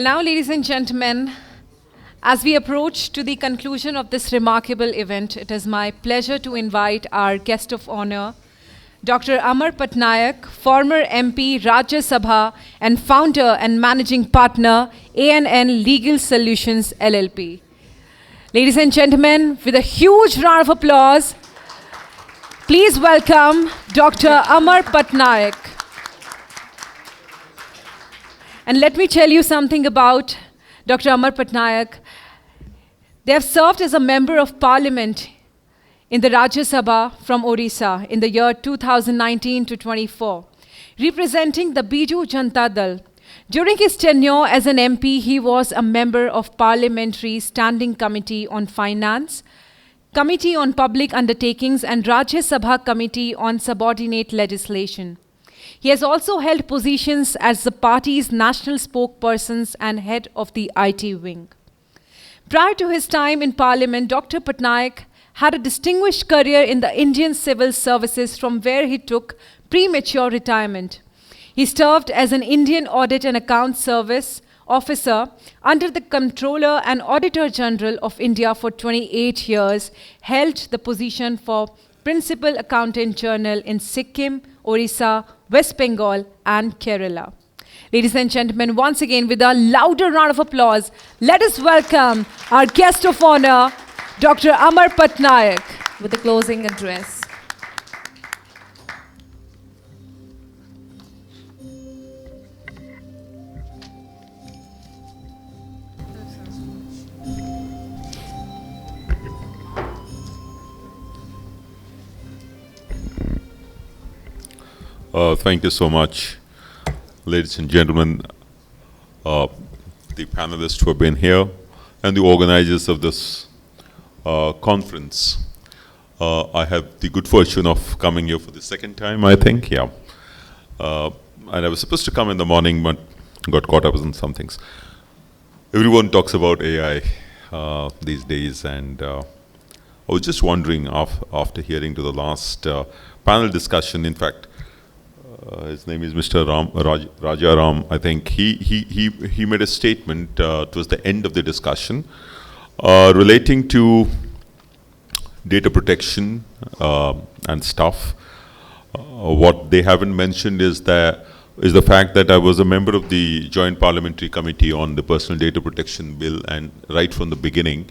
Now, ladies and gentlemen, as we approach to the conclusion of this remarkable event, it is my pleasure to invite our guest of honor, Dr. Amar Patnaik, former MP, Rajya Sabha, and founder and managing partner, ANN Legal Solutions LLP. Ladies and gentlemen, with a huge round of applause, please welcome Dr. Amar Patnaik. And let me tell you something about Dr. Amar Patnaik. They have served as a member of parliament in the Rajya Sabha from Odisha in the year 2019 to 24, representing the Biju Janata Dal. During his tenure as an MP, he was a member of Parliamentary Standing Committee on Finance, Committee on Public Undertakings, and Rajya Sabha Committee on Subordinate Legislation. He has also held positions as the party's national spokesperson and head of the IT wing. Prior to his time in Parliament, Dr. Patnaik had a distinguished career in the Indian Civil Services, from where he took premature retirement. He served as an Indian Audit and Account Service officer under the Comptroller and Auditor General of India for 28 years, held the position for Principal Accountant General in Sikkim, Orissa, West Bengal, and Kerala. Ladies and gentlemen, once again, with a louder round of applause, let us welcome our guest of honor, Dr. Amar Patnaik, with the closing address. Thank you so much, ladies and gentlemen, the panelists who have been here, and the organizers of this conference. I have the good fortune of coming here for the second time, I think, yeah. And I was supposed to come in the morning, but got caught up in some things. Everyone talks about AI these days, and I was just wondering, after hearing to the last panel discussion, in fact, his name is Mr. Raja Ram, I think, he made a statement towards the end of the discussion relating to data protection and stuff. What they haven't mentioned is the fact that I was a member of the Joint Parliamentary Committee on the Personal Data Protection Bill, and right from the beginning,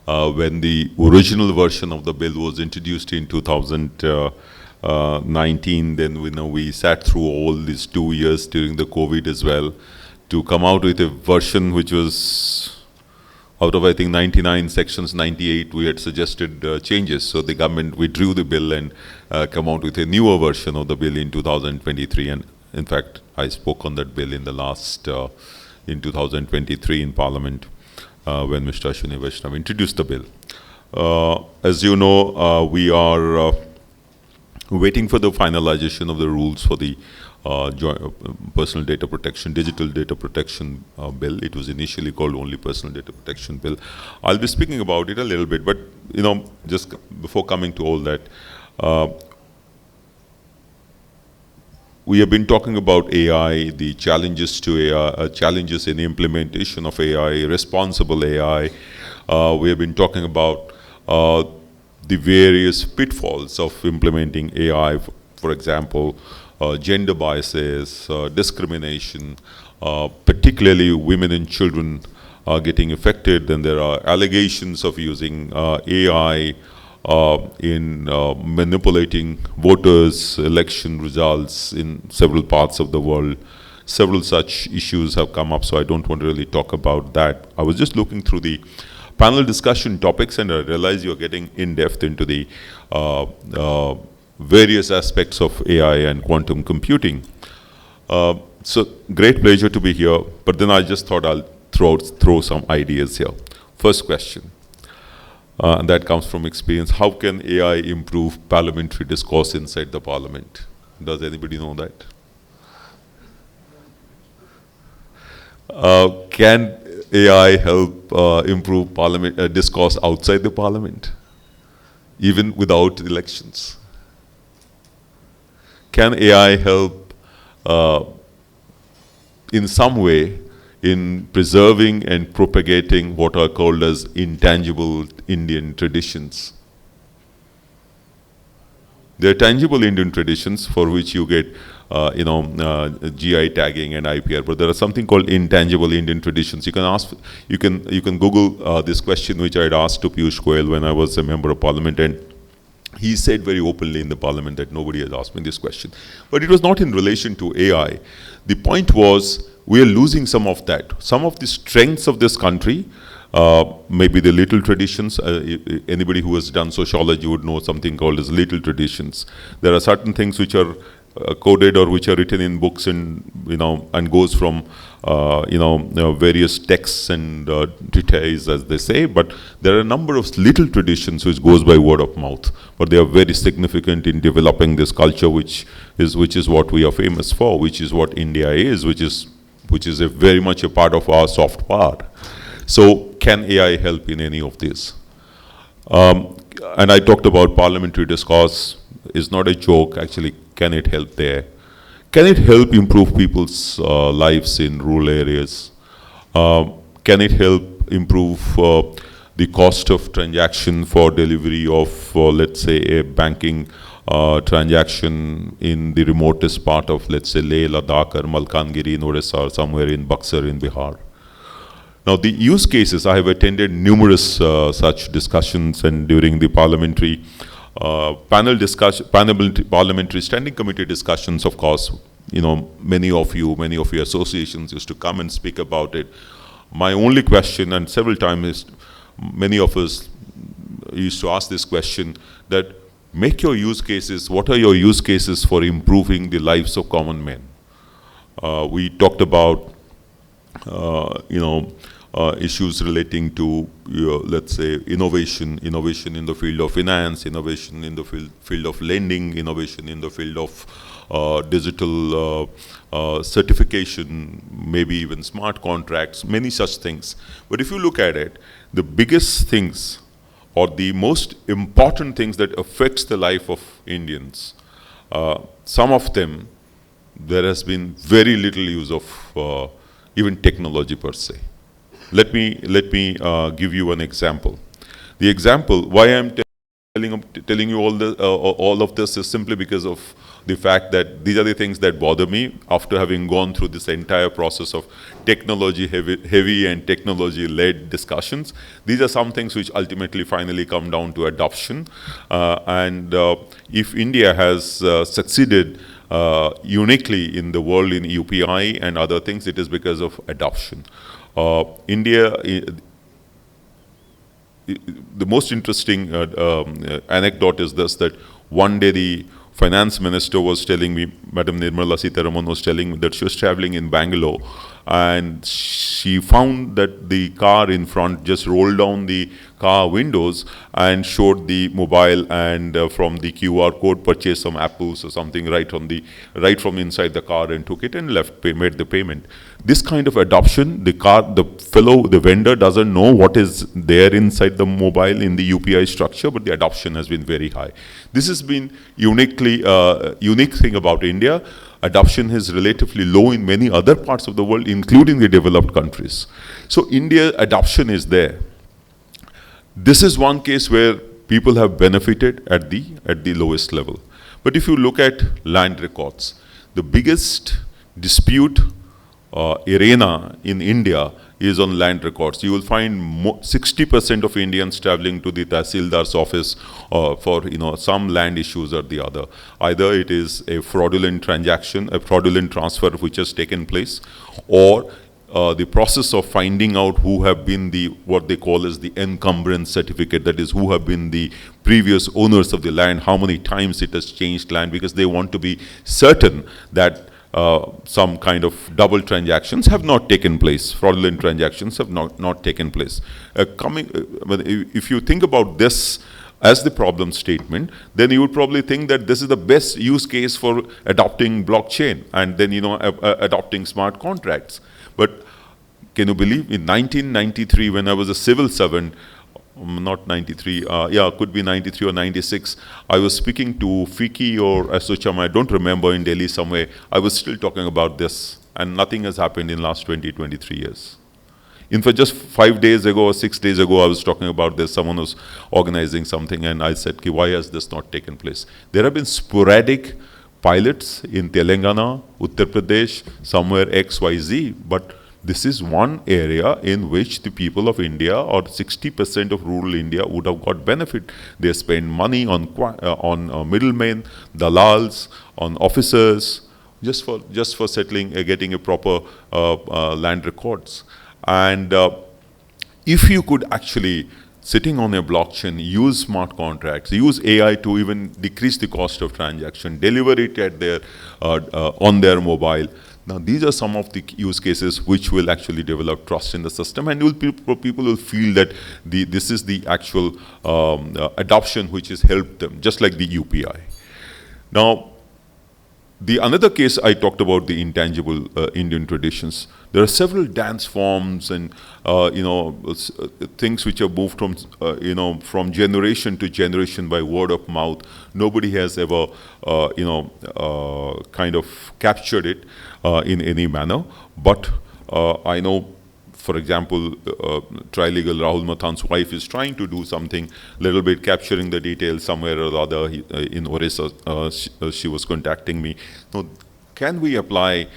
when the original version of the bill was introduced in 2019, then we sat through all these 2 years during the COVID as well to come out with a version which was, out of I think 99 sections, 98 we had suggested changes. So the government withdrew the bill and come out with a newer version of the bill in 2023. And in fact, I spoke on that bill in the last, in 2023 in Parliament when Mr. Ashwini Vaishnav introduced the bill. As you know, we are waiting for the finalization of the rules for the personal data protection, digital data protection bill. It was initially called only personal data protection bill. I'll be speaking about it a little bit, but just before coming to all that, we have been talking about AI, the challenges to AI, challenges in implementation of AI, responsible AI. We have been talking about the various pitfalls of implementing AI, for example, gender biases, discrimination, particularly women and children are getting affected. Then there are allegations of using AI in manipulating voters' election results in several parts of the world. Several such issues have come up, so I don't want to really talk about that. I was just looking through the panel discussion topics, and I realize you're getting in-depth into the various aspects of AI and quantum computing. So great pleasure to be here, but then I just thought I'll throw some ideas here. First question, and that comes from experience. How can AI improve parliamentary discourse inside the parliament? Does anybody know that? Can AI help improve parliament discourse outside the parliament, even without elections? Can AI help in some way in preserving and propagating what are called as intangible Indian traditions. There are tangible Indian traditions for which you get, GI tagging and IPR, but there are something called intangible Indian traditions. You can ask, you can Google this question which I had asked to Piyush Goyal when I was a member of Parliament, and he said very openly in the Parliament that nobody has asked me this question. But it was not in relation to AI. The point was we are losing some of that. Some of the strengths of this country, maybe the little traditions. Anybody who has done sociology would know something called as little traditions. There are certain things which are coded or which are written in books and and goes from various texts and treatises, as they say. But there are a number of little traditions which goes by word of mouth, but they are very significant in developing this culture, which is what we are famous for, which is what India is, which is very much a part of our soft power. So can AI help in any of this? And I talked about parliamentary discourse is not a joke. Actually, can it help there? Can it help improve people's lives in rural areas? Can it help improve the cost of transaction for delivery of, let's say, a banking transaction in the remotest part of, let's say, Leh, Ladakh or Malkangiri in Odisha or somewhere in Buxar in Bihar? Now, the use cases, I have attended numerous such discussions, and during the parliamentary parliamentary standing committee discussions, of course, many of your associations used to come and speak about it. My only question, and several times is, many of us used to ask this question, that make your use cases, what are your use cases for improving the lives of common men? We talked about issues relating to, let's say, innovation in the field of finance, innovation in the field of lending, innovation in the field of digital certification, maybe even smart contracts, many such things. But if you look at it, the biggest things or the most important things that affects the life of Indians, some of them, there has been very little use of even technology per se. Let me give you an example. The example why I'm telling you all of this is simply because of the fact that these are the things that bother me after having gone through this entire process of technology heavy and technology led discussions. These are some things which ultimately finally come down to adoption, and if India has succeeded uniquely in the world in UPI and other things, it is because of adoption. India, the most interesting anecdote is this, that one day the finance minister was telling me, Madam Nirmala Sitharaman was telling me that she was traveling in Bangalore and she found that the car in front just rolled down the car windows and showed the mobile, and from the QR code purchased some apples or something right from inside the car and took it and made the payment. This kind of adoption, the vendor doesn't know what is there inside the mobile in the UPI structure, but the adoption has been very high. This has been unique thing about India. Adoption is relatively low in many other parts of the world, including the developed countries. So India adoption is there. This is one case where people have benefited at the lowest level. But if you look at land records, the biggest dispute arena in India is on land records. You will find 60% of Indians traveling to the Tahsildar's office for some land issues or the other. Either it is a fraudulent transaction, a fraudulent transfer which has taken place, or the process of finding out who have been what they call as the encumbrance certificate, that is, who have been the previous owners of the land, how many times it has changed land, because they want to be certain that some kind of double transactions have not taken place, fraudulent transactions have not taken place. If you think about this as the problem statement, then you would probably think that this is the best use case for adopting blockchain and then adopting smart contracts. But can you believe, in 1993, when I was a civil servant, not 93, could be 93 or 96, I was speaking to FICCI or Assocham, I don't remember, in Delhi somewhere. I was still talking about this. and nothing has happened in last 20, 23 years. In fact, just 5 days ago or 6 days ago, I was talking about this. Someone was organizing something, and I said, why has this not taken place? There have been sporadic pilots in Telangana, Uttar Pradesh, somewhere XYZ, but this is one area in which the people of India, or 60% of rural India, would have got benefit. They spend money on middlemen, dalals, on officers, just for settling, getting a proper land records. And if you could actually, sitting on a blockchain, use smart contracts, use AI to even decrease the cost of transaction, deliver it at their on their mobile. Now, these are some of the use cases which will actually develop trust in the system, and people will feel that this is the actual adoption which has helped them, just like the UPI. Now, the another case I talked about, the intangible Indian traditions. There are several dance forms and things which have moved from from generation to generation by word of mouth. Nobody has ever kind of captured it in any manner. But I know, for example, trilegal Rahul Mathan's wife is trying to do something, little bit capturing the details somewhere or other. In Orissa, she was contacting me. Now, can we apply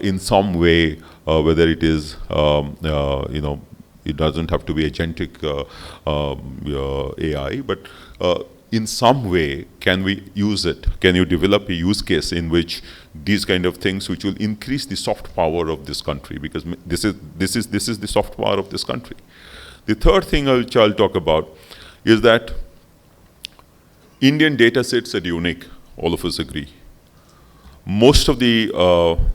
in some way, whether it is, it doesn't have to be agentic AI, but in some way, can we use it? Can you develop a use case in which these kind of things, which will increase the soft power of this country, because this is the soft power of this country. The third thing which I'll talk about is that Indian data sets are unique. All of us agree. Most of the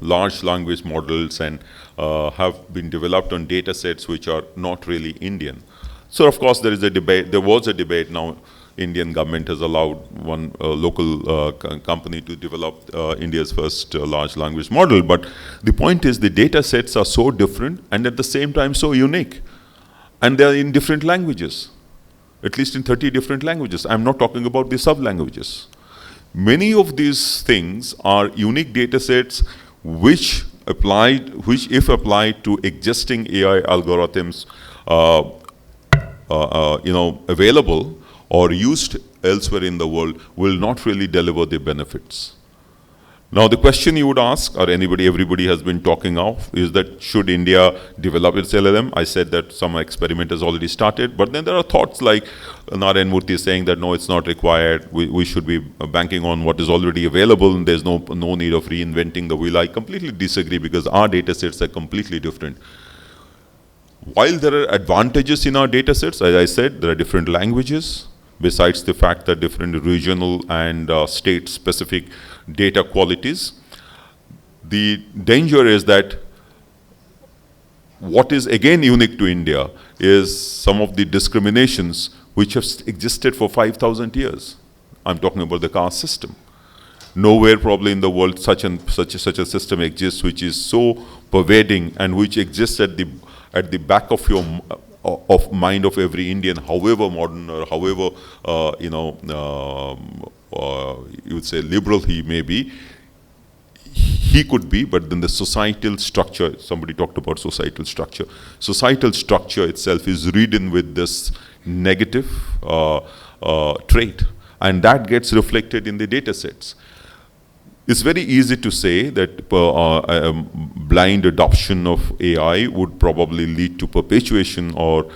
large language models and have been developed on data sets which are not really Indian. So of course there is a debate. There was a debate. Now Indian government has allowed one local company to develop India's first large language model. But the point is, the data sets are so different and at the same time so unique. And they're in different languages, at least in 30 different languages. I'm not talking about the sub-languages. Many of these things are unique data sets which if applied to existing AI algorithms available or used elsewhere in the world, will not really deliver the benefits. Now, the question you would ask, or everybody has been talking of, is that should India develop its LLM? I said that some experiment has already started, but then there are thoughts like Narayan Murthy saying that no, it's not required. We should be banking on what is already available, and there's no need of reinventing the wheel. I completely disagree, because our data sets are completely different. While there are advantages in our data sets, as I said, there are different languages, besides the fact that different regional and state-specific data qualities. The danger is that what is again unique to India is some of the discriminations which have existed for 5,000 years. I'm talking about the caste system. Nowhere probably in the world such a system exists which is so pervading and which exists at the back of your mind of every Indian, however modern or however you would say liberal he may be. He could be, but then the societal structure, somebody talked about societal structure. Societal structure itself is ridden with this negative trait, and that gets reflected in the data sets. It's very easy to say that blind adoption of AI would probably lead to perpetuation or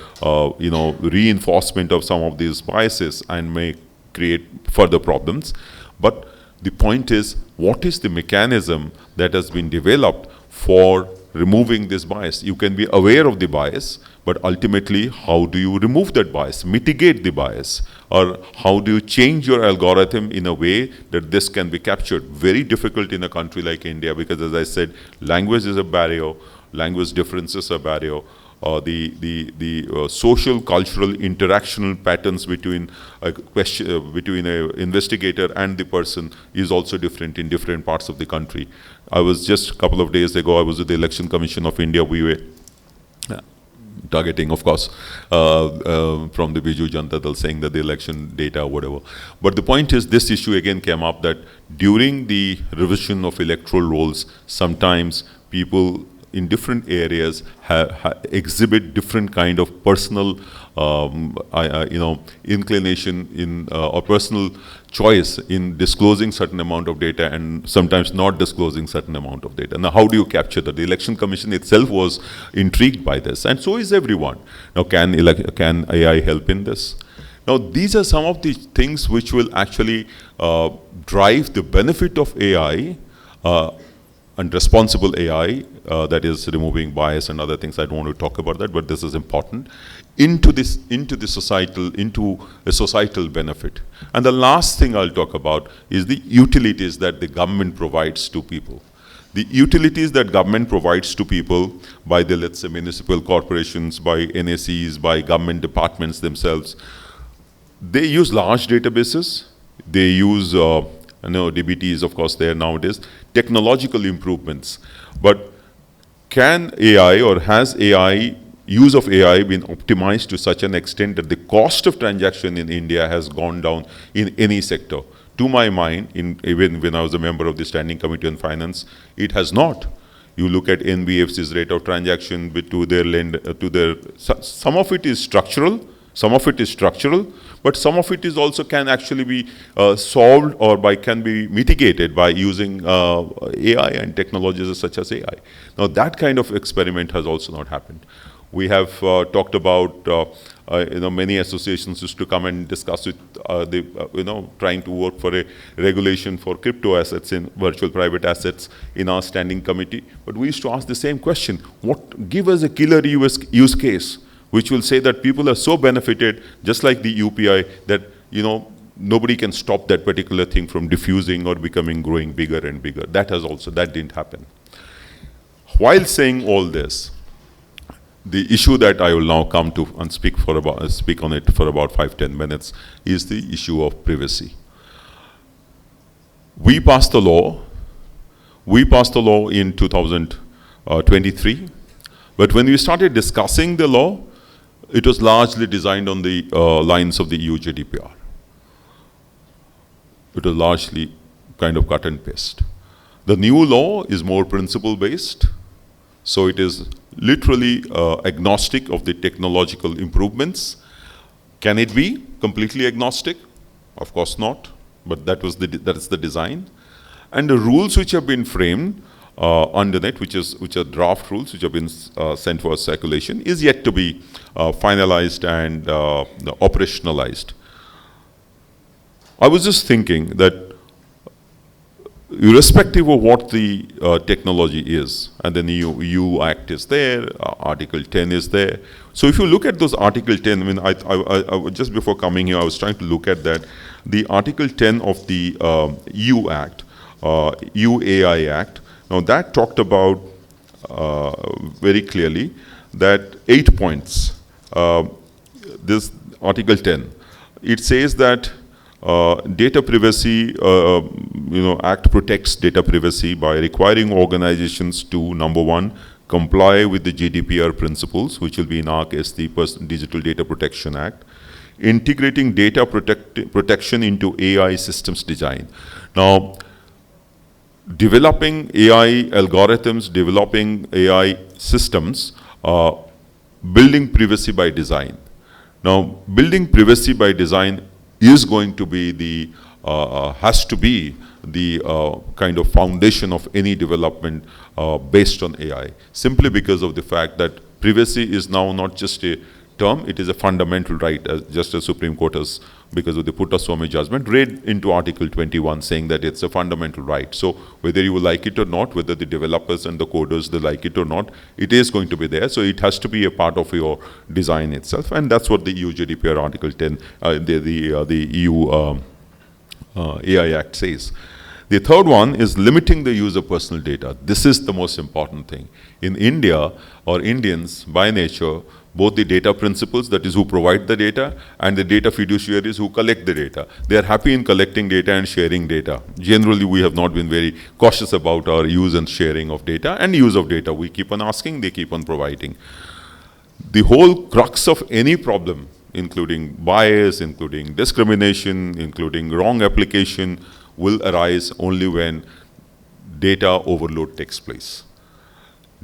reinforcement of some of these biases and may create further problems. But the point is, what is the mechanism that has been developed for removing this bias? You can be aware of the bias, but ultimately, how do you remove that bias, mitigate the bias? Or how do you change your algorithm in a way that this can be captured? Very difficult in a country like India, because as I said, language is a barrier, language differences are a barrier. The social, cultural, interactional patterns between between an investigator and the person is also different in different parts of the country. I was just a couple of days ago, I was at the Election Commission of India. We were targeting, of course, from the Biju Janata Dal, saying that the election data, whatever. But the point is, this issue again came up that during the revision of electoral rolls, sometimes people in different areas exhibit different kind of personal, inclination in or personal choice in disclosing certain amount of data and sometimes not disclosing certain amount of data. Now, how do you capture that? The Election Commission itself was intrigued by this, and so is everyone. Now, can AI help in this? Now, these are some of the things which will actually drive the benefit of AI and responsible AI, that is removing bias and other things. I don't want to talk about that, but this is important, into a societal benefit. And the last thing I'll talk about is the utilities that the government provides to people. The utilities that government provides to people by the, let's say, municipal corporations, by NACs, by government departments themselves. They use large databases. They use DBT is of course there nowadays, technological improvements. But can AI or has AI, use of AI been optimized to such an extent that the cost of transaction in India has gone down in any sector? To my mind, even when I was a member of the Standing Committee on Finance, it has not. You look at NBFC's rate of transaction to their some of it is structural, but some of it is also can actually be solved or can be mitigated by using AI and technologies such as AI. Now, that kind of experiment has also not happened. We have talked about many associations used to come and discuss it, trying to work for a regulation for crypto assets in virtual private assets in our standing committee. But we used to ask the same question: give us a killer use case which will say that people are so benefited, just like the UPI, that nobody can stop that particular thing from diffusing or growing bigger and bigger. That didn't happen. While saying all this, the issue that I will now come to and speak on it for about 5-10 minutes is the issue of privacy. We passed the law in 2023, but when we started discussing the law, it was largely designed on the lines of the EU GDPR. It was largely kind of cut and paste. The new law is more principle-based, so it is literally agnostic of the technological improvements. Can it be completely agnostic? Of course not, but that is the design. And the rules which have been framed underneath, which are draft rules which have been sent for circulation, is yet to be finalized and operationalized. I was just thinking that irrespective of what the technology is, and the new EU Act is there, Article 10 is there. So if you look at those Article 10, I mean, I just before coming here, I was trying to look at that. The Article 10 of the EU Act, EU AI Act, now that talked about very clearly that 8 points. This Article 10, it says that data privacy, Act protects data privacy by requiring organizations to, number one, comply with the GDPR principles, which will be in our case the Digital Data Protection Act, integrating data protection into AI systems design. Now, developing AI algorithms, developing AI systems, building privacy by design. Now, building privacy by design is going to be has to be the kind of foundation of any development based on AI, simply because of the fact that privacy is now not just a term, it is a fundamental right, just as Supreme Court has, because of the Puttaswamy judgment, read into Article 21 saying that it's a fundamental right. So whether you like it or not, whether the developers and the coders, they like it or not, it is going to be there. So it has to be a part of your design itself. And that's what the EU GDPR Article 10, the EU AI Act says. The third one is limiting the use of personal data. This is the most important thing. In India, or Indians, by nature, both the data principals, that is who provide the data, and the data fiduciaries who collect the data. They are happy in collecting data and sharing data. Generally, we have not been very cautious about our use and sharing of data and use of data. We keep on asking, they keep on providing. The whole crux of any problem, including bias, including discrimination, including wrong application, will arise only when data overload takes place.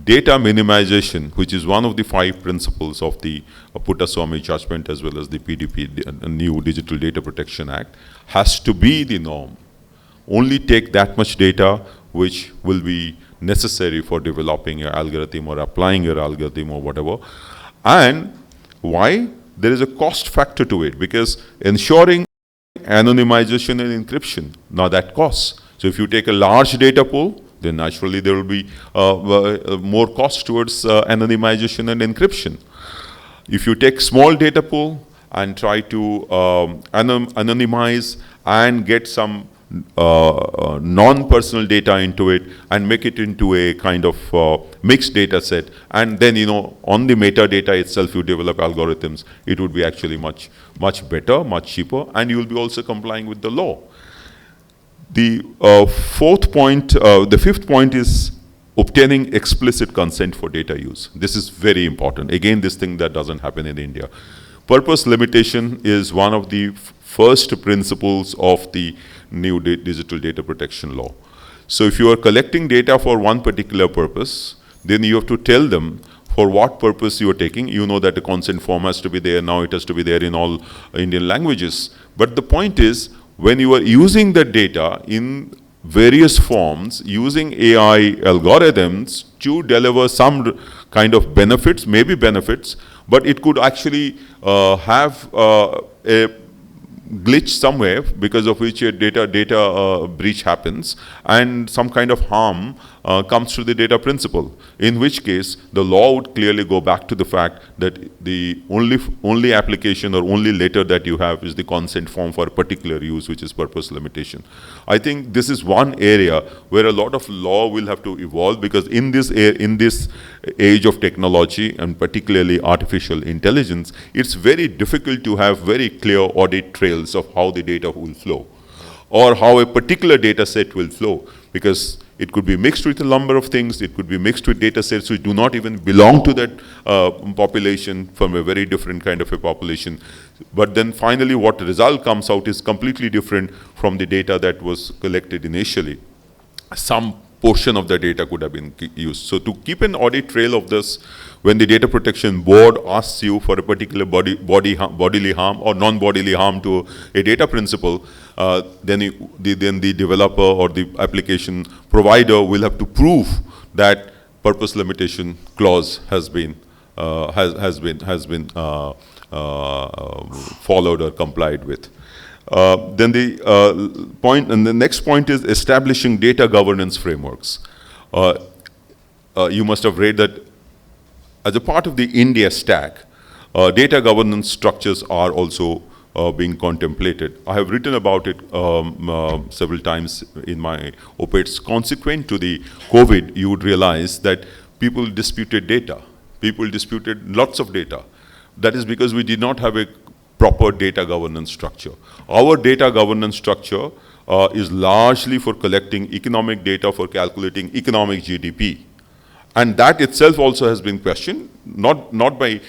data minimization, which is one of the 5 principles of the Puttaswamy judgment as well as the PDP, the new Digital Data Protection Act, has to be the norm. Only take that much data which will be necessary for developing your algorithm or applying your algorithm or whatever. And why? There is a cost factor to it, because ensuring anonymization and encryption, now that costs. So if you take a large data pool, then naturally there will be more cost towards anonymization and encryption. If you take small data pool and try to anonymize and get some non-personal data into it and make it into a kind of mixed data set, and then on the metadata itself you develop algorithms, it would be actually much better, much cheaper, and you will be also complying with the law. The fifth point is obtaining explicit consent for data use. This is very important. Again, this thing that doesn't happen in India. Purpose limitation is one of the first principles of the new digital data protection law. So if you are collecting data for one particular purpose, then you have to tell them for what purpose you are taking. You know that the consent form has to be there. Now it has to be there in all Indian languages. But the point is, when you are using the data in various forms, using AI algorithms to deliver some kind of benefits, maybe benefits, but it could actually have a glitch somewhere because of which a data breach happens and some kind of harm comes to the data principle, in which case the law would clearly go back to the fact that the only application or only letter that you have is the consent form for a particular use, which is purpose limitation. I think this is one area where a lot of law will have to evolve, because in this age of technology and particularly artificial intelligence, it's very difficult to have very clear audit trails of how the data will flow or how a particular data set will flow, because it could be mixed with a number of things. It could be mixed with data sets which do not even belong to that population, from a very different kind of a population. But then finally what the result comes out is completely different from the data that was collected initially. Some portion of the data could have been used. So to keep an audit trail of this, when the data protection board asks you for a particular bodily harm or non-bodily harm to a data principle, then the developer or the application provider will have to prove that purpose limitation clause has been followed or complied with. Then the next point is establishing data governance frameworks. You must have read that as a part of the India stack, data governance structures are also being contemplated. I have written about it several times in my op-eds. Consequent to the COVID, you would realize that people disputed data. People disputed lots of data. That is because we did not have a proper data governance structure. Our data governance structure is largely for collecting economic data, for calculating economic GDP. And that itself also has been questioned, not by,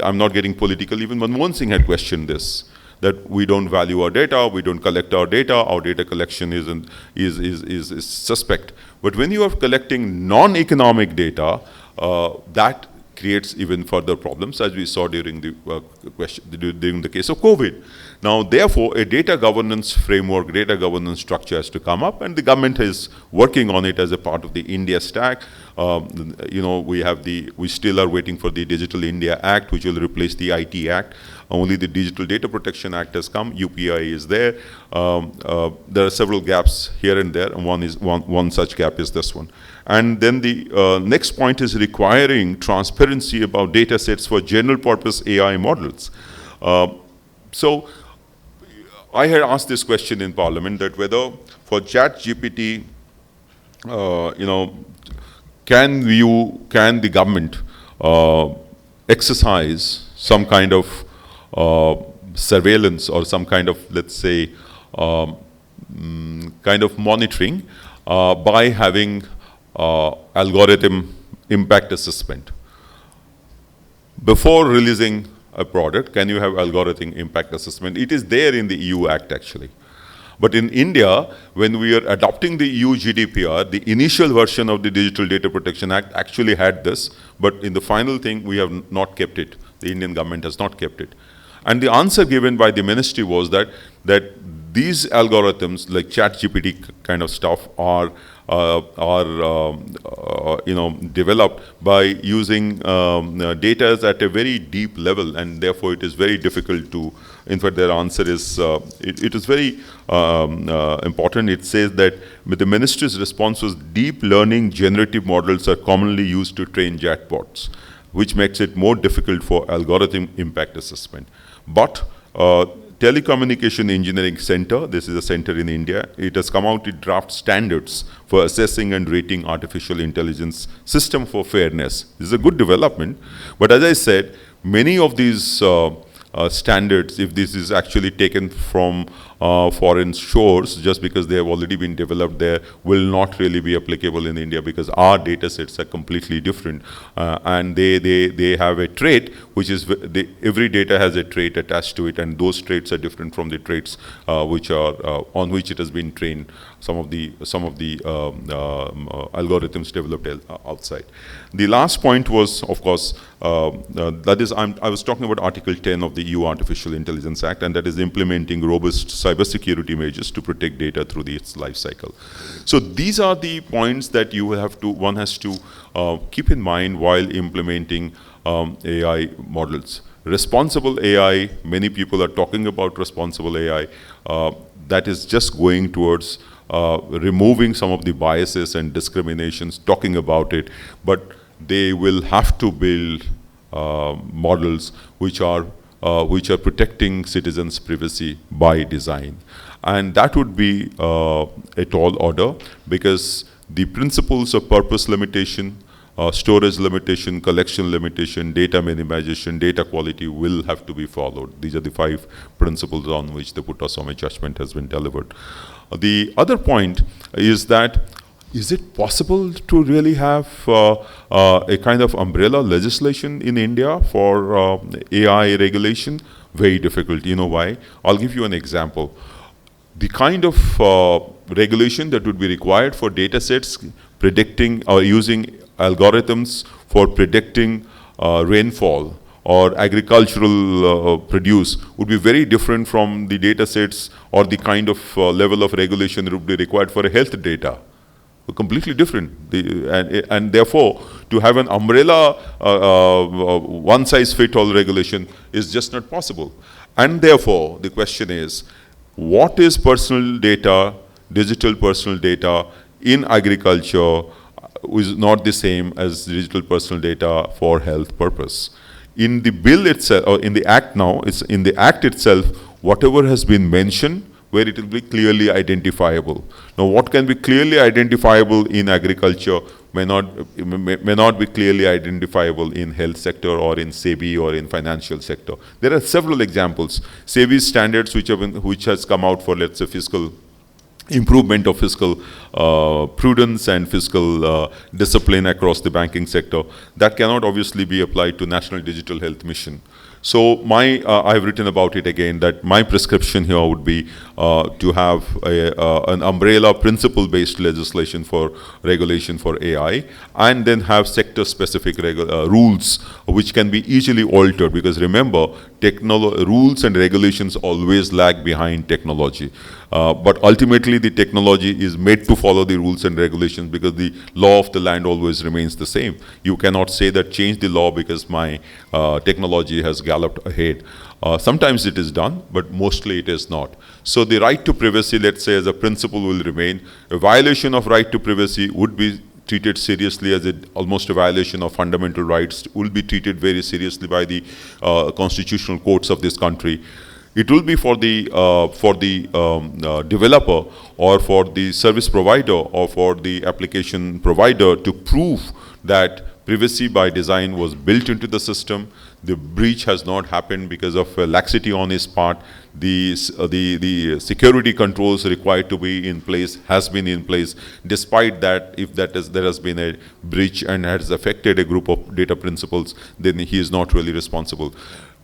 I'm not getting political, even Manmohan Singh had questioned this, that we don't value our data, we don't collect our data collection is suspect. But when you are collecting non-economic data, that creates even further problems, as we saw during the case of COVID. Now, therefore, a data governance framework, data governance structure has to come up, and the government is working on it as a part of the India stack. We still are waiting for the Digital India Act, which will replace the IT Act. Only the Digital Data Protection Act has come. UPI is there. There are several gaps here and there, and one such gap is this one. And then the next point is requiring transparency about data sets for general purpose AI models. So I had asked this question in Parliament, that whether for ChatGPT, can the government exercise some kind of surveillance or some kind of, let's say, kind of monitoring by having algorithm impact assessment. Before releasing a product, can you have algorithm impact assessment? It is there in the EU Act actually. But in India, when we are adopting the EU GDPR, the initial version of the Digital Data Protection Act actually had this, but in the final thing, we have not kept it. The Indian government has not kept it. And the answer given by the ministry was that these algorithms, like ChatGPT kind of stuff, are developed by using data at a very deep level, and therefore it is very difficult to. In fact, their answer is it is very important. It says that the ministry's response was deep learning generative models are commonly used to train chatbots, which makes it more difficult for algorithm impact assessment. But Telecommunication Engineering Center, this is a center in India, it has come out with draft standards for assessing and rating artificial intelligence system for fairness. This is a good development, but as I said, many of these standards, if this is actually taken from foreign shores, just because they have already been developed there, will not really be applicable in India, because our data sets are completely different. And they have a trait, which is, every data has a trait attached to it, and those traits are different from the traits which are on which it has been trained, some of the algorithms developed outside. The last point was, of course, that is, I was talking about Article 10 of the EU Artificial Intelligence Act, and that is implementing robust cybersecurity measures to protect data through its life cycle. So these are the points that one has to keep in mind while implementing AI models. Responsible AI, many people are talking about responsible AI, that is just going towards removing some of the biases and discriminations, talking about it, but they will have to build models which are protecting citizens' privacy by design. And that would be a tall order, because the principles of purpose limitation, storage limitation, collection limitation, data minimization, data quality will have to be followed. These are the 5 principles on which the Puttaswamy judgment has been delivered. The other point is that, is it possible to really have a kind of umbrella legislation in India for AI regulation? Very difficult. You know why? I'll give you an example. The kind of regulation that would be required for data sets predicting or using algorithms for predicting rainfall or agricultural produce would be very different from the data sets or the kind of level of regulation that would be required for health data. Completely different. And therefore, to have an umbrella, one-size-fits-all regulation is just not possible. And therefore, the question is, what is personal data, digital personal data in agriculture is not the same as digital personal data for health purpose. In the bill itself, or in the act now, it's in the act itself, whatever has been mentioned, where it will be clearly identifiable. Now, what can be clearly identifiable in agriculture may not be clearly identifiable in health sector or in SEBI or in financial sector. There are several examples. SEBI standards which has come out for, let's say, fiscal improvement of fiscal prudence and fiscal discipline across the banking sector, that cannot obviously be applied to National Digital Health Mission. So I've written about it again, that my prescription here would be to have an umbrella principle-based legislation for regulation for AI, and then have sector-specific rules which can be easily altered, because remember, rules and regulations always lag behind technology. But ultimately, the technology is made to follow the rules and regulations, because the law of the land always remains the same. You cannot say that change the law because my technology has galloped ahead. Sometimes it is done, but mostly it is not. So the right to privacy, let's say, as a principle will remain. A violation of right to privacy would be treated seriously as almost a violation of fundamental rights, will be treated very seriously by the constitutional courts of this country. It will be for the developer or for the service provider or for the application provider to prove that privacy by design was built into the system. The breach has not happened because of laxity on his part. The security controls required to be in place has been in place. Despite that, if there has been a breach and has affected a group of data principles, then he is not really responsible.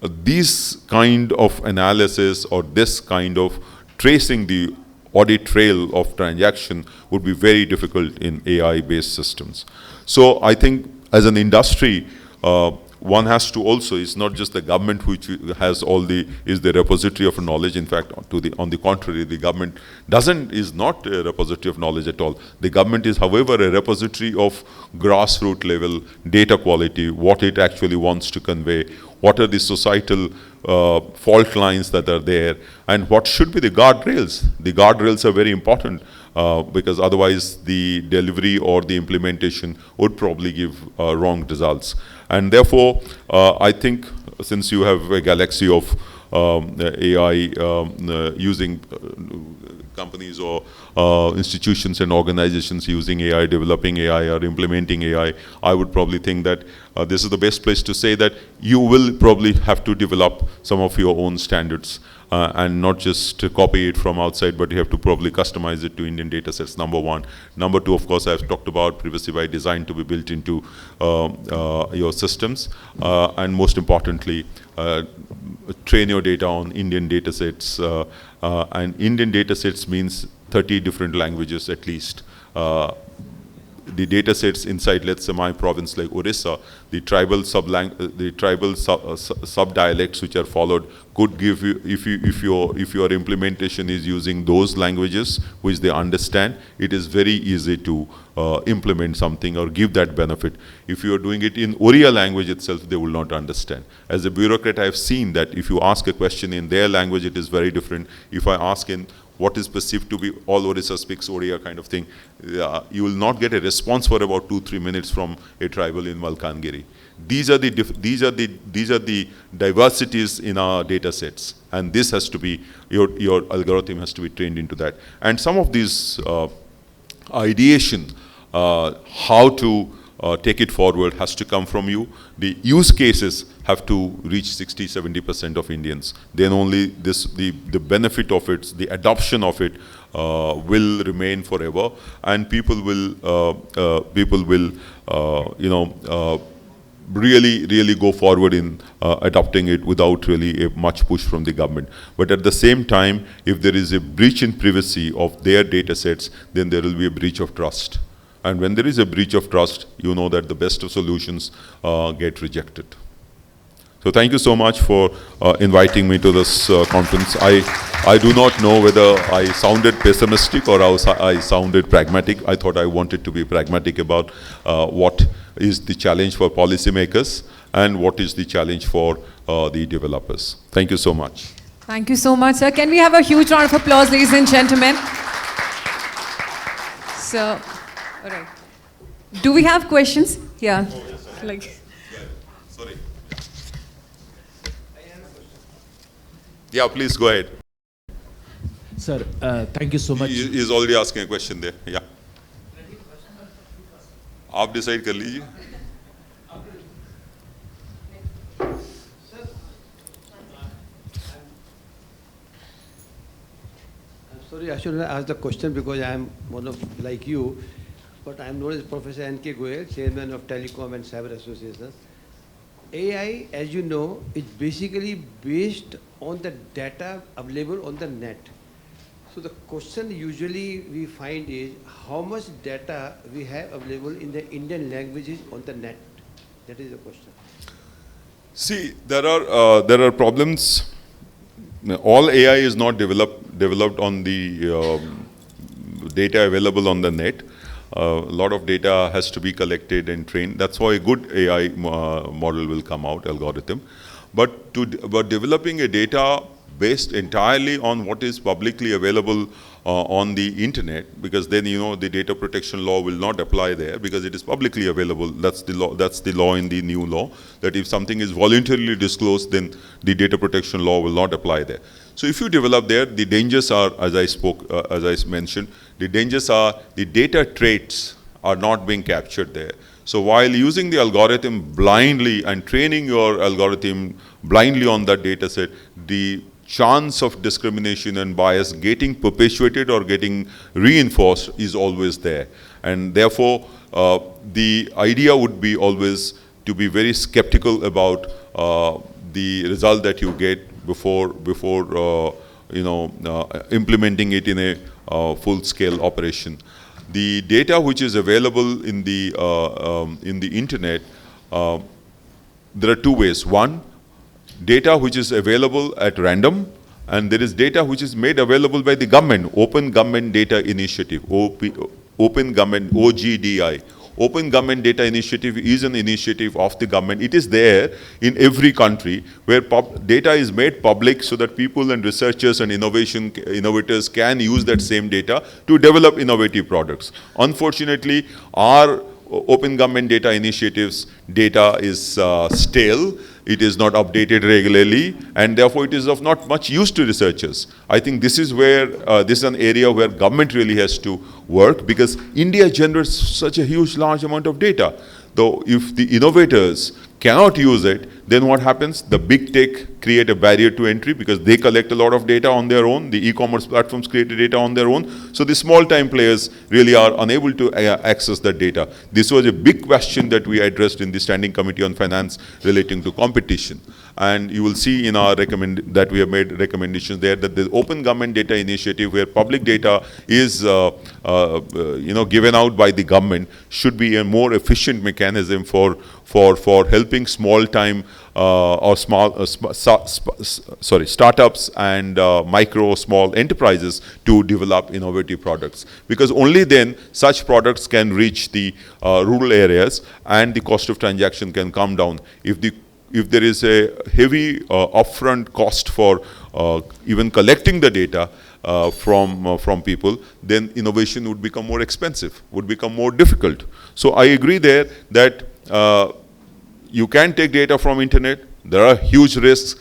These kind of analysis or this kind of tracing audit trail of transaction would be very difficult in AI-based systems. So I think as an industry, one has to also, it's not just the government which has is the repository of knowledge. In fact, on the contrary, the government is not a repository of knowledge at all. The government is, however, a repository of grassroots level data quality, what it actually wants to convey, what are the societal fault lines that are there, and what should be the guardrails. The guardrails are very important because otherwise the delivery or the implementation would probably give wrong results. And therefore, I think since you have a galaxy of AI using companies or institutions and organizations using AI, developing AI or implementing AI, I would probably think that this is the best place to say that you will probably have to develop some of your own standards and not just to copy it from outside, but you have to probably customize it to Indian data sets, number one. Number two, of course, I've talked about privacy by design to be built into your systems. And most importantly, train your data on Indian data sets. And Indian data sets means 30 different languages at least. The data sets inside, let's say, my province like Orissa, the tribal sub-dialects which are followed could give you, if your implementation is using those languages which they understand, it is very easy to implement something or give that benefit. If you are doing it in Oriya language itself, they will not understand. As a bureaucrat, I have seen that if you ask a question in their language, it is very different. If I ask in what is perceived to be all Orissa speaks Oriya kind of thing, you will not get a response for about 2-3 minutes from a tribal in Malkangiri. These are the diversities in our data sets, and this has to be, your algorithm has to be trained into that. And some of these ideation, how to take it forward, has to come from you. The use cases have to reach 60-70% of Indians. Then only the benefit of it, the adoption of it will remain forever, and people will really go forward in adopting it without really a much push from the government. But at the same time, if there is a breach in privacy of their data sets, then there will be a breach of trust. And when there is a breach of trust, you know that the best of solutions get rejected. So thank you so much for inviting me to this conference. I do not know whether I sounded pessimistic or I sounded pragmatic. I thought I wanted to be pragmatic about what is the challenge for policymakers and what is the challenge for the developers. Thank you so much. Thank you so much, sir. Can we have a huge round of applause, ladies and gentlemen? So, all right. Do we have questions? Yeah. Oh, yes, like. Yeah. Sorry. Yeah, please go ahead. Sir, thank you so much. He is already asking a question there. Yeah. आप decide कर लीजिए. Sorry, I should ask the question because I am one of like you, but I am known as Professor N.K. Goyal, Chairman of Telecom and Cyber Association. AI, as you know, is basically based on the data available on the net. So the question usually we find is how much data we have available in the Indian languages on the net. That is the question. See, there are problems. All AI is not developed on the data available on the net. A lot of data has to be collected and trained. That's why a good AI model will come out, algorithm. But developing a data based entirely on what is publicly available on the internet, because then the data protection law will not apply there because it is publicly available. That's the law. That's the law in the new law, that if something is voluntarily disclosed, then the data protection law will not apply there. So if you develop there, the dangers are, as I mentioned, the dangers are the data traits are not being captured there. So while using the algorithm blindly and training your algorithm blindly on that data set, the chance of discrimination and bias getting perpetuated or getting reinforced is always there. And therefore, the idea would be always to be very skeptical about the result that you get before implementing it in a full-scale operation. The data which is available in the internet, there are two ways. One, data which is available at random, and there is data which is made available by the government, Open Government Data Initiative, Open Government, OGDI. Open Government Data Initiative is an initiative of the government. It is there in every country where data is made public so that people and researchers and innovators can use that same data to develop innovative products. Unfortunately, our Open Government Data Initiative's data is stale. It is not updated regularly, and therefore it is of not much use to researchers. I think this is where, this is an area where government really has to work, because India generates such a large amount of data. Though if the innovators cannot use it, then what happens? The big tech create a barrier to entry because they collect a lot of data on their own. The e-commerce platforms create data on their own. So the small-time players really are unable to access that data. This was a big question that we addressed in the Standing Committee on Finance relating to competition. And you will see in our that we have made recommendations there that the Open Government Data Initiative, where public data is given out by the government, should be a more efficient mechanism for helping small-time startups and small enterprises to develop innovative products. Because only then such products can reach the rural areas and the cost of transaction can come down. If there is a heavy upfront cost for even collecting the data from people, then innovation would become more expensive, would become more difficult. So I agree there that you can take data from internet. There are huge risks.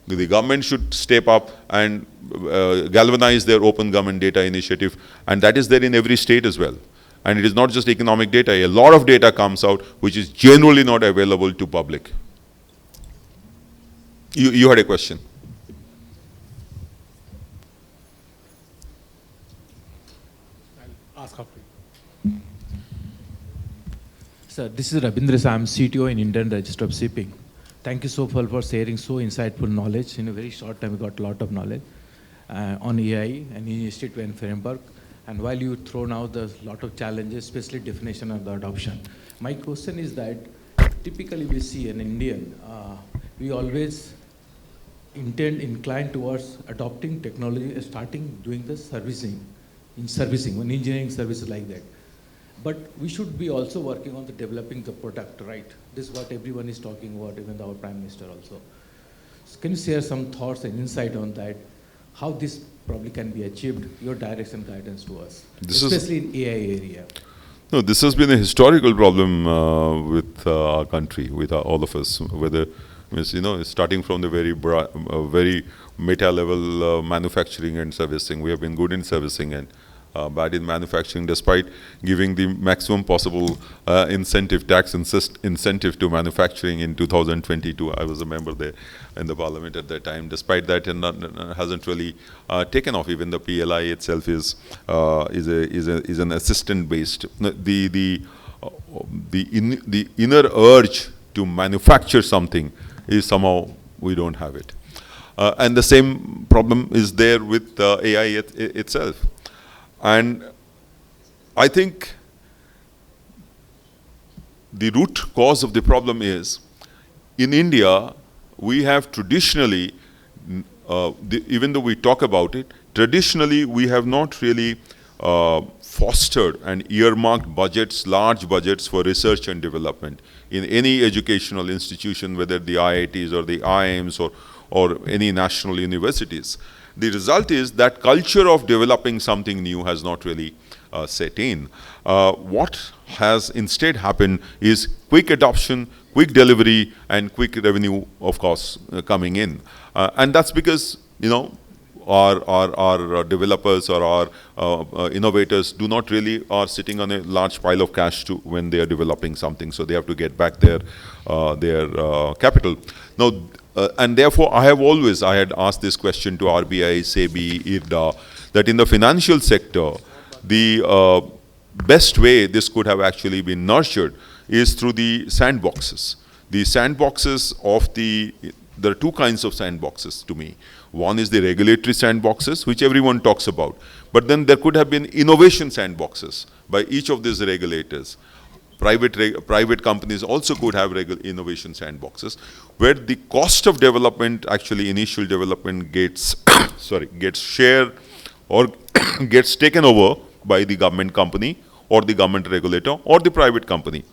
The government should step up and galvanize their Open Government Data Initiative, and that is there in every state as well. And it is not just economic data. A lot of data comes out which is generally not available to public. You had a question. I'll ask after. Sir, this is Rabindra. I'm CTO in Indian Register of Shipping. Thank you so much for sharing so insightful knowledge. In a very short time, we got a lot of knowledge on AI and institute and framework. And while you thrown out a lot of challenges, especially definition of the adoption. My question is that typically we see an Indian, we always inclined towards adopting technology, starting doing the servicing, when engineering services like that. But we should be also working on the developing the product, right? This is what everyone is talking about, even our Prime Minister also. So can you share some thoughts and insight on that? How this probably can be achieved, your direction guidance to us, especially in AI area? No, this has been a historical problem with our country, with all of us, whether starting from the very meta level manufacturing and servicing. We have been good in servicing and bad in manufacturing, despite giving the maximum possible tax incentive to manufacturing in 2022. I was a member there in the parliament at that time. Despite that, it hasn't really taken off. Even the PLI itself is an assistant based. The inner urge to manufacture something is somehow we don't have it. And the same problem is there with AI itself. And I think the root cause of the problem is, in India, we have traditionally, even though we talk about it, traditionally we have not really fostered and earmarked budgets, large budgets for research and development in any educational institution, whether the IITs or the IIMs or any national universities. The result is that culture of developing something new has not really set in. What has instead happened is quick adoption, quick delivery, and quick revenue, of course, coming in. And that's because, our developers or our innovators do not really are sitting on a large pile of cash when they are developing something, so they have to get back their capital. Now, and therefore, I had asked this question to RBI, SEBI, IRDA, that in the financial sector, the best way this could have actually been nurtured is through the sandboxes. The sandboxes of the there are two kinds of sandboxes to me. One is the regulatory sandboxes, which everyone talks about. But then there could have been innovation sandboxes by each of these regulators. Private companies also could have innovation sandboxes, where the cost of development, actually initial development, gets gets shared or gets taken over by the government company or the government regulator or the private company.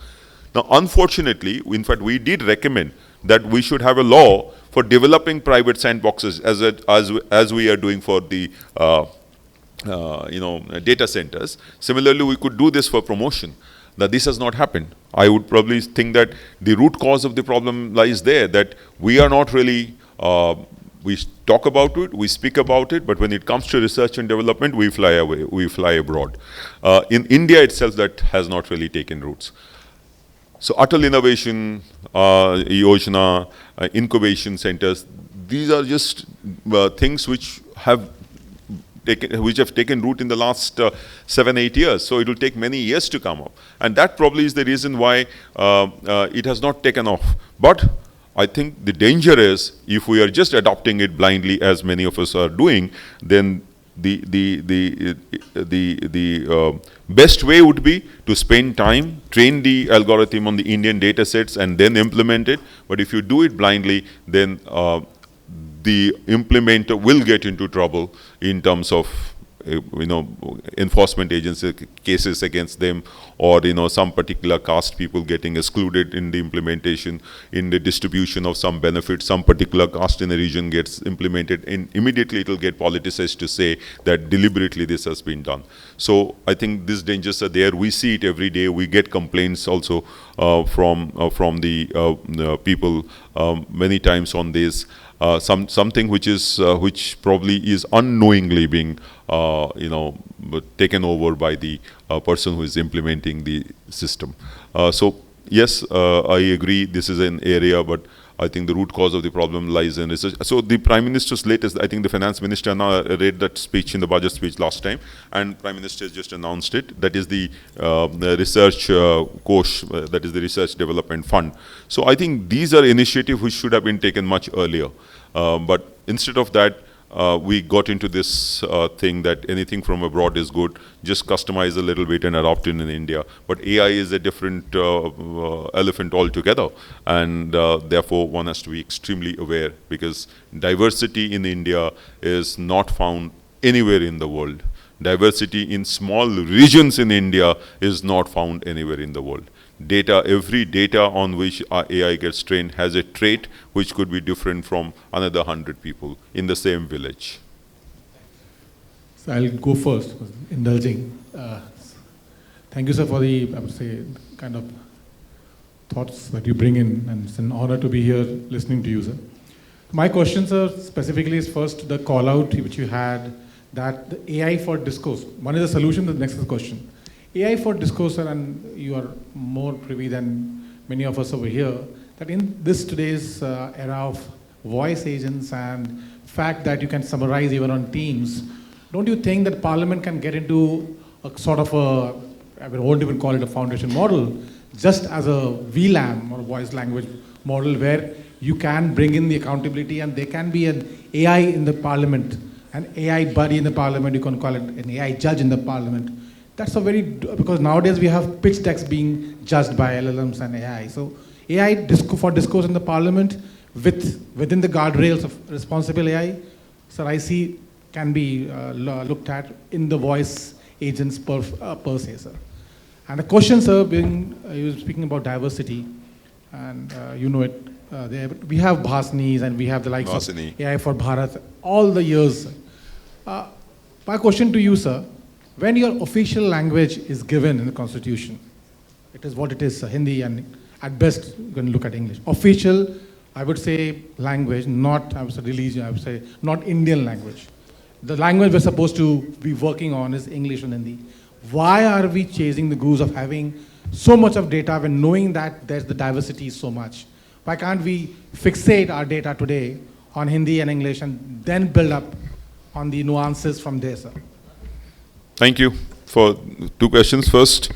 Now, unfortunately, in fact, we did recommend that we should have a law for developing private sandboxes as we are doing for the data centers. Similarly, we could do this for promotion. Now, this has not happened. I would probably think that the root cause of the problem lies there, that we are not really, we talk about it, we speak about it, but when it comes to research and development, we fly away, we fly abroad. In India itself, that has not really taken roots. So Atal Innovation Yojana, incubation centers, these are just things which have taken root in the last 7-8 years. So it will take many years to come up. And that probably is the reason why it has not taken off. But I think the danger is, if we are just adopting it blindly, as many of us are doing, then the best way would be to spend time, train the algorithm on the Indian data sets, and then implement it. But if you do it blindly, then the implementer will get into trouble in terms of enforcement agency cases against them, or some particular caste people getting excluded in the implementation, in the distribution of some benefits. Some particular caste in a region gets implemented, and immediately it will get politicized to say that deliberately this has been done. So I think these dangers are there. We see it every day. We get complaints also from the people many times on this. Something which probably is unknowingly being taken over by the person who is implementing the system. So yes, I agree, this is an area, but I think the root cause of the problem lies in research. So the Prime Minister's latest, I think the Finance Minister now read that speech in the budget speech last time, and Prime Minister has just announced it. That is the research course, that is the Research Development Fund. So I think these are initiatives which should have been taken much earlier. But instead of that, we got into this thing that anything from abroad is good, just customize a little bit and adopt it in India. But AI is a different elephant altogether, and therefore one has to be extremely aware, because diversity in India is not found anywhere in the world. Diversity in small regions in India is not found anywhere in the world. Every data on which our AI gets trained has a trait which could be different from another 100 people in the same village. So I'll go first, indulging. Thank you, sir, for the, I would say, kind of thoughts that you bring in, and it's an honor to be here listening to you, sir. My question, sir, specifically is first the call out which you had, that the AI for discourse. One is the solution, the next is the question. AI for discourse, and you are more privy than many of us over here, that in this today's era of voice agents and fact that you can summarize even on Teams, don't you think that Parliament can get into a sort of I won't even call it a foundation model, just as a VLAM or voice language model, where you can bring in the accountability and there can be an AI in the Parliament, an AI buddy in the Parliament, you can call it an AI judge in the Parliament. That's a because nowadays we have pitch decks being judged by LLMs and AI. So AI for discourse in the Parliament within the guardrails of responsible AI, sir, I see can be looked at in the voice agents per se, sir. And the question, sir, you were speaking about diversity, and you know it, we have Bhasnis and we have the likes of AI for Bharat all the years. My question to you, sir, when your official language is given in the Constitution, it is what it is, Hindi, and at best you can look at English. Official, I would say, language, not, I would say, religion, I would say, not Indian language. The language we're supposed to be working on is English and Hindi. Why are we chasing the goose of having so much of data when knowing that there's the diversity so much? Why can't we fixate our data today on Hindi and English and then build up on the nuances from there, sir? Thank you for two questions. First,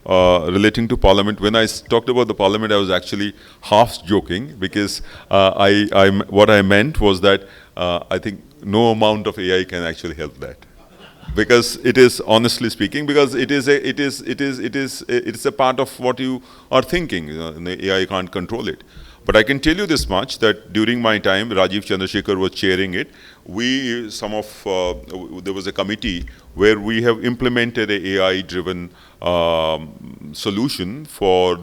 relating to Parliament. When I talked about the Parliament, I was actually half joking because what I meant was that I think no amount of AI can actually help that. Because it is, honestly speaking, because it is a part of what you are thinking. And the AI can't control it. But I can tell you this much, that during my time, Rajiv Chandrasekhar was chairing it. There was a committee where we have implemented an AI-driven solution for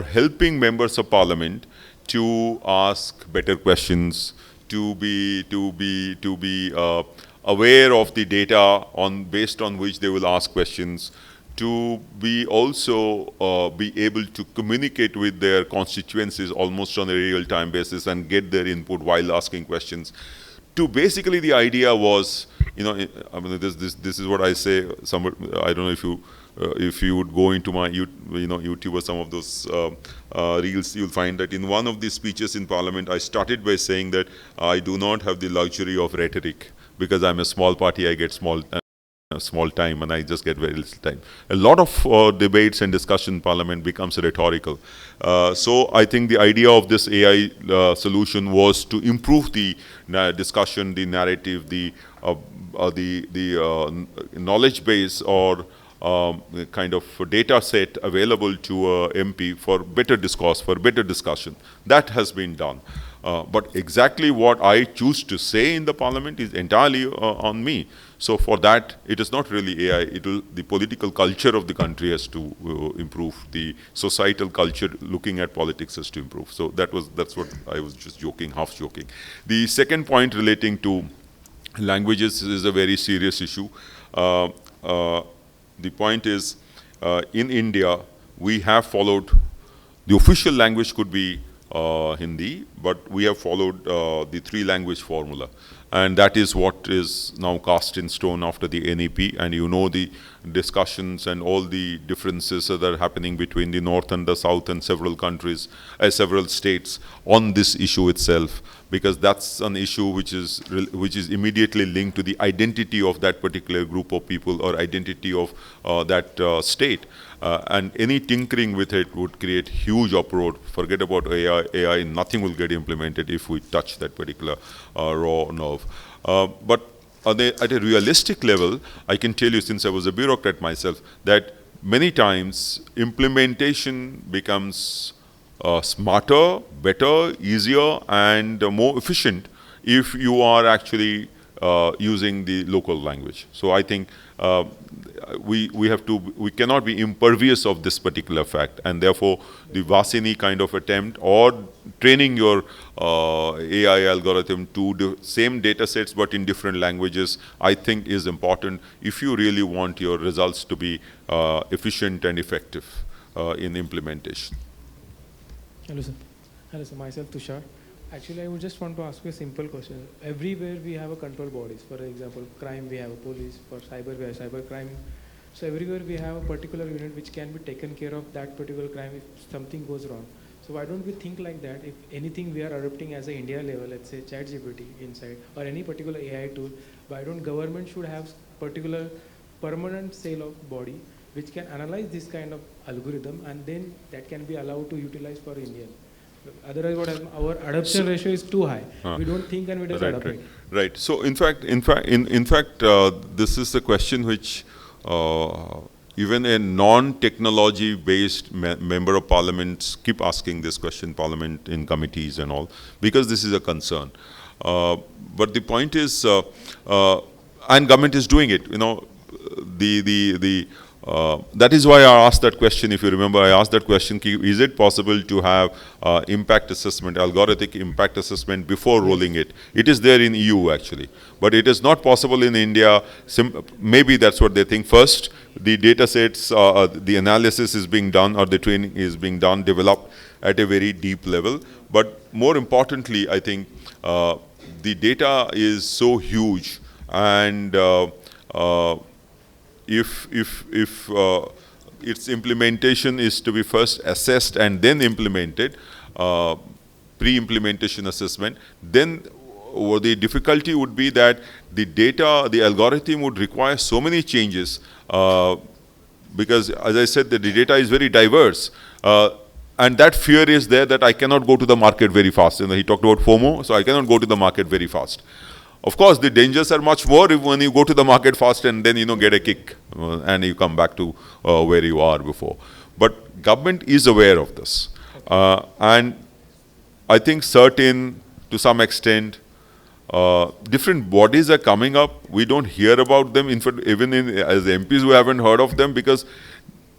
helping members of Parliament to ask better questions, to be aware of the data based on which they will ask questions, to be also be able to communicate with their constituencies almost on a real-time basis and get their input while asking questions. Basically, the idea was, I mean, this is what I say. I don't know if you would go into my YouTube or some of those reels, you'll find that in one of these speeches in Parliament, I started by saying that I do not have the luxury of rhetoric because I'm a small party. I get small time and I just get very little time. A lot of debates and discussion in Parliament becomes rhetorical. So I think the idea of this AI solution was to improve the discussion, the narrative, the knowledge base or kind of data set available to MP for better discourse, for better discussion. That has been done. But exactly what I choose to say in the Parliament is entirely on me. So for that, it is not really AI. The political culture of the country has to improve. The societal culture looking at politics has to improve. So that's what I was just joking, half joking. The second point relating to languages is a very serious issue. The point is, in India, we have followed, the official language could be Hindi, but we have followed the three-language formula. And that is what is now cast in stone after the NEP. And you know the discussions and all the differences that are happening between the North and the South and several countries, several states on this issue itself. Because that's an issue which is immediately linked to the identity of that particular group of people or identity of that state. And any tinkering with it would create huge uproar. Forget about AI, nothing will get implemented if we touch that particular raw nerve. But at a realistic level, I can tell you, since I was a bureaucrat myself, that many times implementation becomes smarter, better, easier, and more efficient if you are actually using the local language. So I think we cannot be impervious of this particular fact, and therefore the Vasini kind of attempt or training your AI algorithm to do same data sets but in different languages, I think is important if you really want your results to be efficient and effective in implementation. Hello, sir. Hello, sir. Myself, Tushar. Actually, I would just want to ask you a simple question. Everywhere we have a control bodies. For example, crime we have a police. For cyber we have cyber crime. So everywhere we have a particular unit which can be taken care of that particular crime if something goes wrong. So why don't we think like that? If anything we are adopting as a India level, let's say ChatGPT inside or any particular AI tool, why don't government should have particular permanent sale of body which can analyze this kind of algorithm and then that can be allowed to utilize for Indian. Otherwise, what happens, our adoption ratio is too high. We don't think and we just adopt it. Right. So in fact, this is a question which even a non-technology based member of parliament keep asking this question, parliament in committees and all, because this is a concern. But the point is, and government is doing it. You know, that is why I asked that question. If you remember, I asked that question, is it possible to have impact assessment, algorithmic impact assessment before rolling it? It is there in EU actually, but it is not possible in India. Maybe that's what they think. First, the data sets, the analysis is being done or the training is being done, developed at a very deep level. But more importantly, I think the data is so huge, and if its implementation is to be first assessed and then implemented, pre-implementation assessment, then the difficulty would be that the data, the algorithm would require so many changes because as I said, the data is very diverse. And that fear is there that I cannot go to the market very fast. He talked about FOMO, so I cannot go to the market very fast. Of course, the dangers are much more when you go to the market fast and then get a kick and you come back to where you are before. But government is aware of this. And I think certain, to some extent, different bodies are coming up. We don't hear about them. In fact, even as MPs, we haven't heard of them because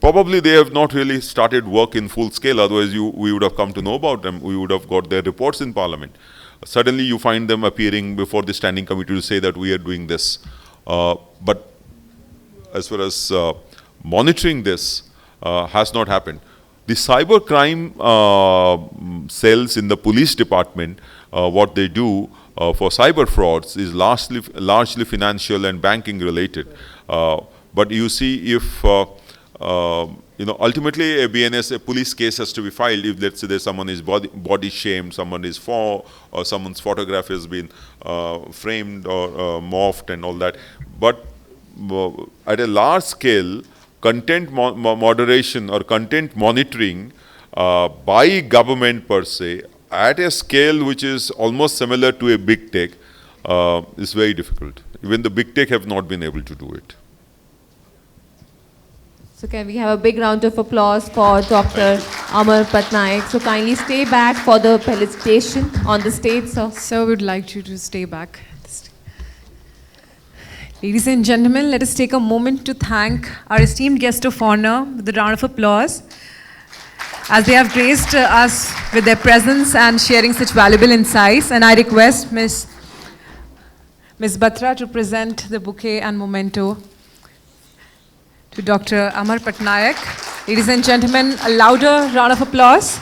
probably they have not really started work in full scale. Otherwise, we would have come to know about them. We would have got their reports in Parliament. Suddenly, you find them appearing before the standing committee to say that we are doing this. But as far as monitoring this has not happened. The cyber crime cells in the police department, what they do for cyber frauds is largely financial and banking related. But you see, if ultimately a BNS, a police case has to be filed if, let's say, someone is body shamed, someone is or someone's photograph has been framed or morphed and all that. But at a large scale, content moderation or content monitoring by government per se, at a scale which is almost similar to a big tech, is very difficult. Even the big tech have not been able to do it. So can we have a big round of applause for Dr. Amar Patnaik? So kindly stay back for the felicitation on the stage, sir. So we would like you to stay back. Ladies and gentlemen, let us take a moment to thank our esteemed guest of honor with a round of applause as they have graced us with their presence and sharing such valuable insights. And I request Ms. Batra to present the bouquet and memento to Dr. Amar Patnaik. Ladies and gentlemen, a louder round of applause.